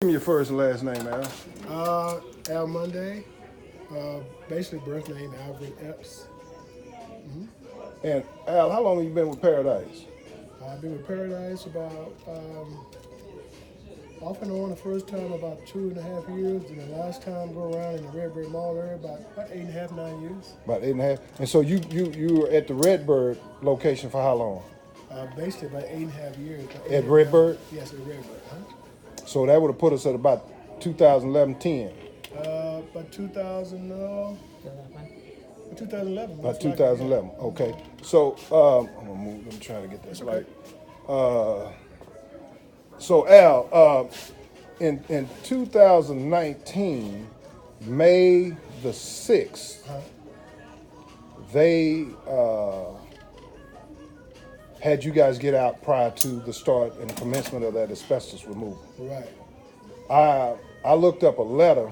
Give me your first and last name, Al. Al Monday, basically birth name Alvin Epps. And Al, how long have you been with Paradise? I've been with Paradise about off and on the first time about 2.5 years, and the last time go around in the Redbird Mall area about 8.5, 9 years. About 8.5. And so you were at the Redbird location for how long? Basically about 8.5 years. At Redbird? Yes, at Redbird. So that would have put us at about 2011-10. About 2011. About 2011. Okay. So I'm gonna move. Let me try to get this right. So Al, in 2019, May the 6th, they had you guys get out prior to the start and commencement of that asbestos removal. Right. I looked up a letter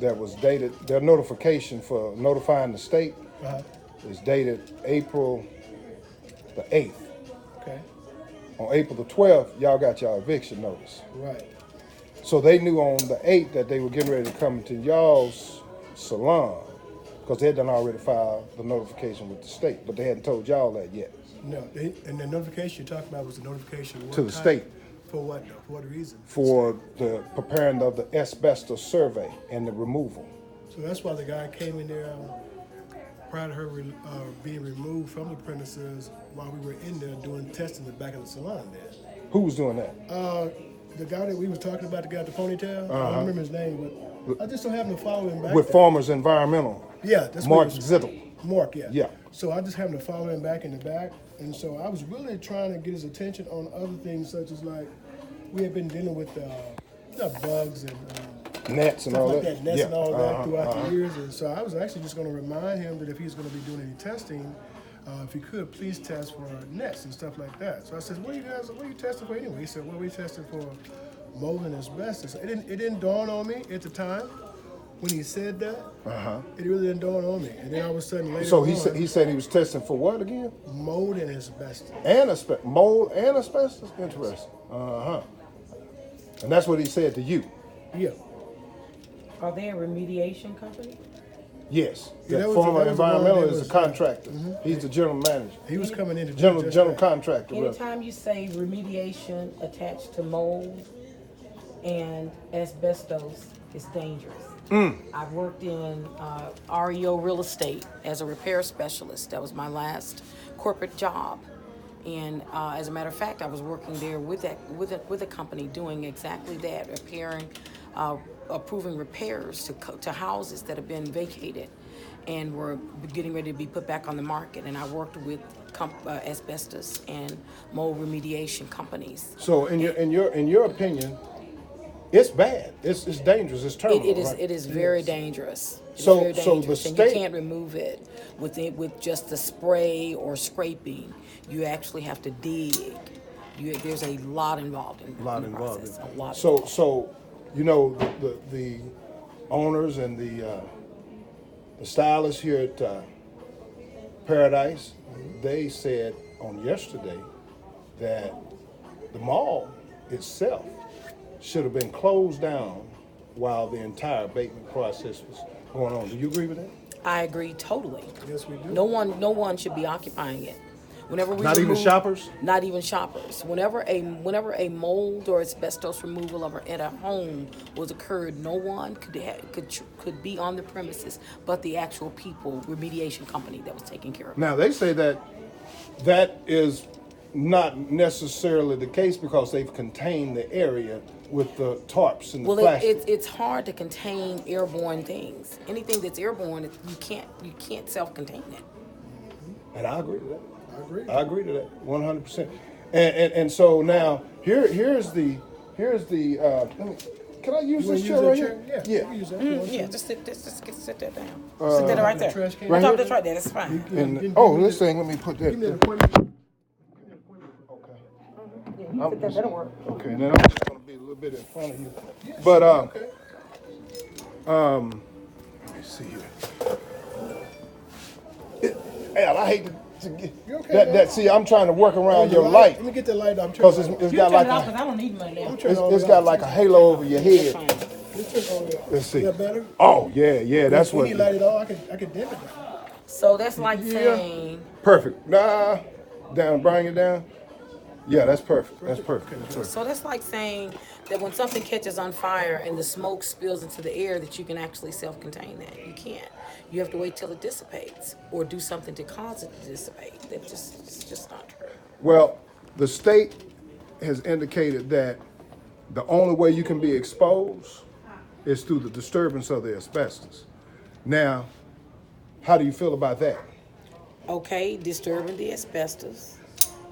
that was dated, their notification for notifying the state is dated April the 8th. Okay. On April the 12th, y'all got y'all eviction notice. Right. So they knew on the 8th that they were getting ready to come to y'all's salon because they had done already filed the notification with the state, but they hadn't told y'all that yet. No, and the notification you're talking about was the notification To the state. For what? For what reason? For the preparing of the asbestos survey and the removal. So that's why the guy came in there prior to her being removed from the premises while we were in there doing testing in the back of the salon there. Who was doing that? The guy that we was talking about, the guy with the ponytail, I don't remember his name, but I just don't happen to follow him back With there. Farmers Environmental. Yeah, that's Mark what Zittel. Mark, yeah. Yeah. So I just happened to follow him back in the back, and so I was really trying to get his attention on other things such as like we had been dealing with bugs and Nets and stuff all like that. that, nets and all that throughout uh-huh. the years, and so I was actually just going to remind him that if he's going to be doing any testing, if he could please test for nets and stuff like that. So I said, what are you testing for anyway? He said, well, we testing for mold and asbestos. It didn't dawn on me at the time when he said that. It really didn't dawn on me, and then all of a sudden later So on, he said he was testing for what again? mold and asbestos. And mold and asbestos? Interesting. And that's what he said to you? Yeah. Are they a remediation company? Yes. Yeah, The that was former the one environmental that is was, the contractor. He's the general manager. He was coming in to do General just that. contractor. rather. Anytime you say remediation attached to mold and asbestos, it's dangerous. I've worked in REO real estate as a repair specialist. That was my last corporate job. And as a matter of fact, I was working there with a company doing exactly that, repairing, approving repairs to houses that have been vacated and were getting ready to be put back on the market. And I worked with asbestos and mold remediation companies. So in your opinion, it's bad. It's dangerous. It's terrible. Right? It is very dangerous. So very the dangerous, and state- you can't remove it with just the spray or scraping. You actually have to dig. There's a lot involved in the process. A lot. So you know the owners and the stylists here at Paradise, they said on yesterday that the mall itself should have been closed down while the entire abatement process was going on. Do you agree with that? I agree totally. Yes, we do. No one should be occupying it. Whenever we Not even remove- shoppers? Not even shoppers. Whenever a mold or asbestos removal at a home was occurred, no one could be on the premises but the actual people, remediation company that was taking care of it. Now they say that is not necessarily the case because they've contained the area with the tarps and the Well, plastic. it's hard to contain airborne things. Anything that's airborne, you can't self-contain it. And I agree to that. I agree. I agree to that 100%. And so now here's the let me, can I use You wanna this use chair that right chair? here? Yeah. You can use that. You want Yeah, to? just sit that down. Sit that right the there. trash can? Right Top, here? that's right there. That's fine. You can- And give me this thing, let me put that. Give me an appointment. Okay. Yeah, you sit that. That'll work. Okay, then I'm just gonna be a little bit in front of you. But Okay. let me see here. Al, I hate to You okay, man? See, I'm trying to work around your Let light me get the light up. because it's You got turn like it off because a, I don't need money now. it's got like a halo over your head. Fine. Let's see. Is that better? Oh yeah, that's When what. you light it all, I can dim it down. So that's like saying, Perfect. Nah, down, bring it down. Yeah, that's perfect. That's perfect. That's perfect. so that's like saying that when something catches on fire and the smoke spills into the air, that you can actually self-contain that. You can't. You have to wait till it dissipates or do something to cause it to dissipate. It's just not true. Well, the state has indicated that the only way you can be exposed is through the disturbance of the asbestos. Now, how do you feel about that? Okay, disturbing the asbestos.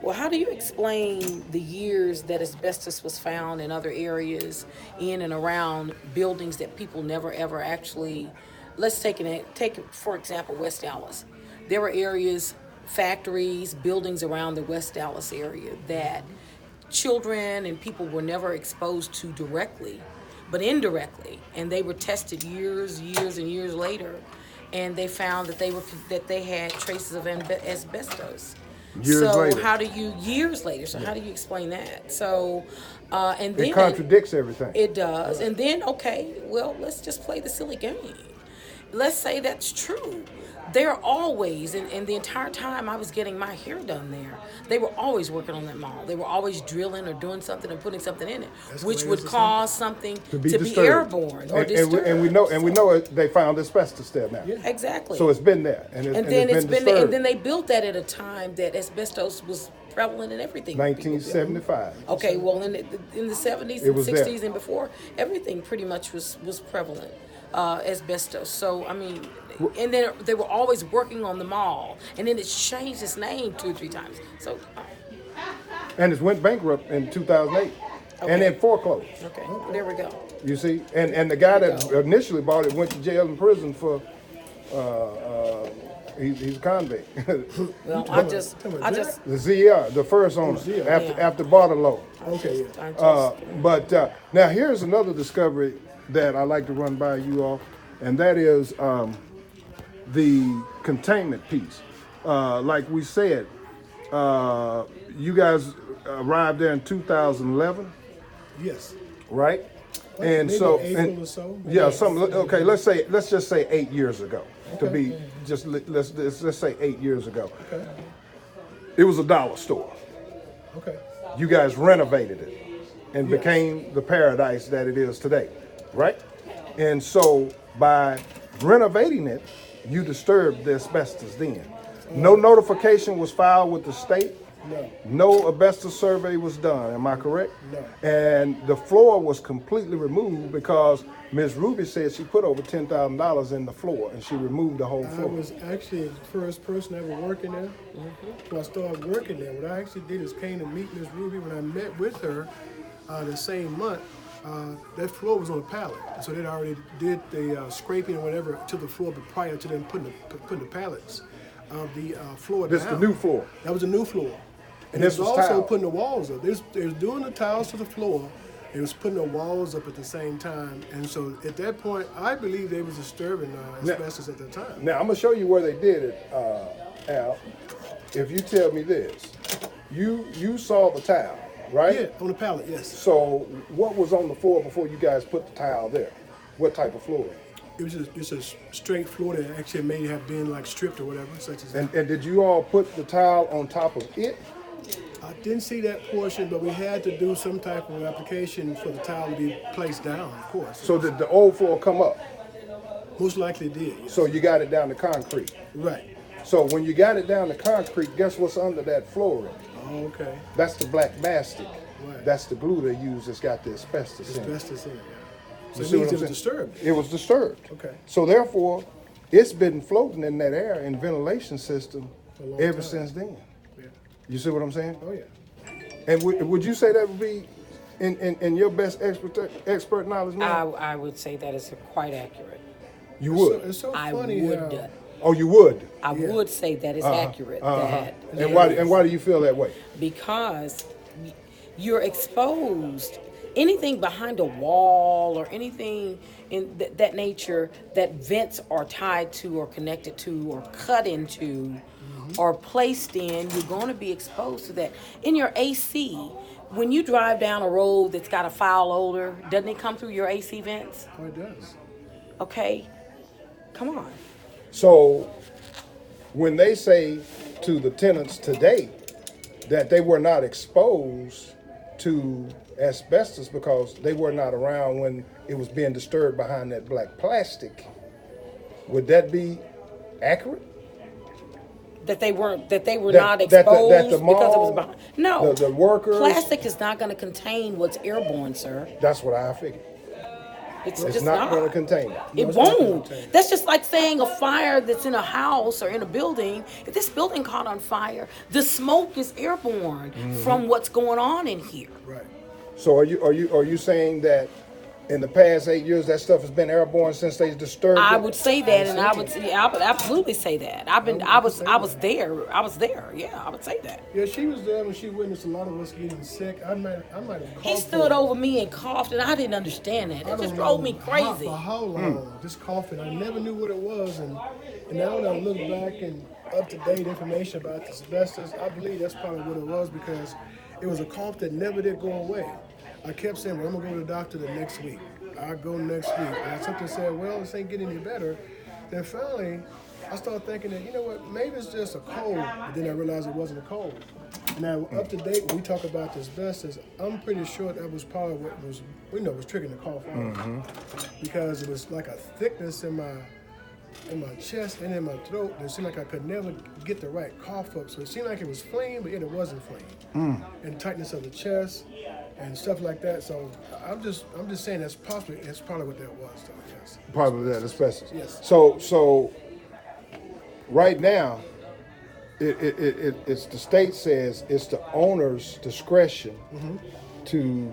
Well, how do you explain the years that asbestos was found in other areas, in and around buildings that people never ever actually, let's take for example, West Dallas. There were areas, factories, buildings around the West Dallas area that children and people were never exposed to directly, but indirectly, and they were tested years and years later, and they found that they had traces of asbestos. Years later. How do you how do you explain that? So, and then It contradicts everything. It does, and then okay, well, let's just play the silly game. Let's say that's true. They're always, and the entire time I was getting my hair done there, they were always working on that mall. They were always drilling or doing something and putting something in it, which would cause something to be airborne or disturbed. And we know they found asbestos there now. Yeah. Exactly. So it's been there, and then it's been disturbed. and then they built that at a time that asbestos was prevalent in everything. 1975. Okay, well, in the 70s It and was 60s there. and before, everything pretty much was prevalent, asbestos. So, I mean, and then they were always working on the mall, and then it changed its name 2 or 3 times. So, And it went bankrupt in 2008, and then foreclosed. okay, there we go. You see, and the guy that initially bought it went to jail and prison for. He's a convict. Well, I just, The ZR, the first owner, after Bartolo. Okay, yeah. But now here's another discovery that I like to run by you all, and that is the containment piece. Like we said, you guys arrived there in 2011, Yes. right? And Maybe so, April or so. yeah, okay. Let's just say 8 years ago. To be just let's say 8 years ago. Okay. It was a dollar store. Okay. You guys renovated it and Yes. became the paradise that it is today, right? And so by renovating it, you disturbed the asbestos then. No notification was filed with the state. No. No asbestos survey was done, am I correct? No. And the floor was completely removed because Ms. Ruby said she put over $10,000 in the floor and she removed the whole I floor. was actually the first person ever working there. When I started working there, what I actually did is came to meet Miss Ruby. When I met with her the same month, that floor was on a pallet. So they'd already did the scraping or whatever to the floor, but prior to them putting the pallets of the floor This is down. the new floor. That was a new floor. And This it was was also tile. putting the walls up. They was doing the tiles to the floor. It was putting the walls up at the same time. And so at that point, I believe they was disturbing asbestos at that time. Now I'm gonna show you where they did it, Al. If you tell me this, you saw the tile, right? Yeah, on the pallet, yes. So what was on the floor before you guys put the tile there? What type of floor? It was just a straight floor that actually may have been like stripped or whatever, such as that. And did you all put the tile on top of it? I didn't see that portion, but we had to do some type of application for the tile to be placed down, of course. So did the old floor come up? Most likely did, yes. So you got it down to concrete. Right. So when you got it down to concrete, guess what's under that flooring? Okay. That's the black mastic. Right. That's the glue they use that's got the asbestos in it. Asbestos in it, yeah. So You it see means what it I'm was saying? disturbed. It was disturbed. Okay. So therefore, it's been floating in that air and ventilation system For a long ever time. since then. Yeah. You see what I'm saying? Oh, yeah. And would you say that would be in your best expert knowledge, man? I would say that is quite accurate. You would. It's so I funny would. how Oh, you would. I would say that is accurate. That And why do you feel that way? because you're exposed. Anything behind a wall or anything in that nature that vents are tied to or connected to or cut into are placed in, you're going to be exposed to that. In your AC, when you drive down a road that's got a foul odor, doesn't it come through your AC vents? Oh, it does. Okay, come on. So when they say to the tenants today that they were not exposed to asbestos because they were not around when it was being disturbed behind that black plastic, would that be accurate? That they were not That exposed the because it mall, was behind. No, the workers. Plastic is not going to contain what's airborne, sir. That's what I figured. It's It's just not going to contain it. It it's not gonna won't. contain it. That's just like saying a fire that's in a house or in a building. If this building caught on fire, the smoke is airborne from what's going on in here. Right. So are you saying that in the past 8 years that stuff has been airborne since they disturbed I it? would say that, and I would absolutely say that. I was there. Yeah, I would say that. Yeah, she was there when she witnessed a lot of us getting sick. I might have coughed. He stood over me and coughed, and I didn't understand that. It just drove me crazy. For how long? Just coughing. I never knew what it was, and now when I look back and up-to-date information about this asbestos, I believe that's probably what it was, because it was a cough that never did go away. I kept saying, well, I'm going to go to the doctor the next week. I'll go next week. And something said, well, this ain't getting any better. Then finally, I started thinking that, you know what, maybe it's just a cold. But then I realized it wasn't a cold. Now, up to date, when we talk about the asbestos, I'm pretty sure that was probably what was triggering the cough off. Because it was like a thickness in my chest and in my throat. It seemed like I could never get the right cough up. So it seemed like it was flame, but yet it wasn't flame. And tightness of the chest and stuff like that. So I'm just saying that's probably what that was, though. Yes. Probably that asbestos. Yes. So right now, it's the state says it's the owner's discretion to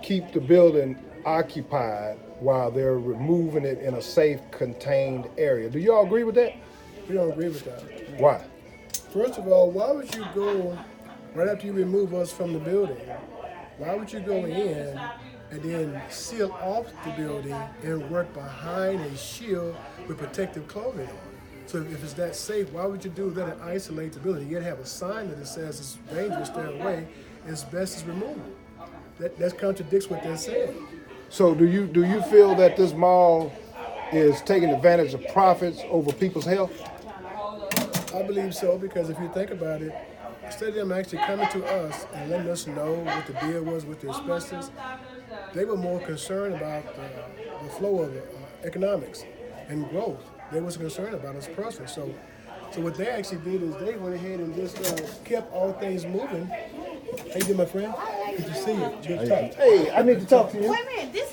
keep the building occupied while they're removing it in a safe, contained area. Do y'all agree with that? We don't agree with that. Why? First of all, why would you go right after you remove us from the building? Why would you go in and then seal off the building and work behind a shield with protective clothing on? So if it's that safe, why would you do that and isolate the building? You gotta have a sign that it says it's dangerous, stay away, asbestos removal. That contradicts what they're saying. So do you feel that this mall is taking advantage of profits over people's health? I believe so, because if you think about it, instead of them actually coming to us and letting us know what the deal was with the asbestos, they were more concerned about the flow of economics and growth. They was concerned about us personally. So what they actually did is they went ahead and just kept all things moving. How you doing, my friend? Good to see you. Good to talk. Hey, I need to talk to you. Wait a minute, this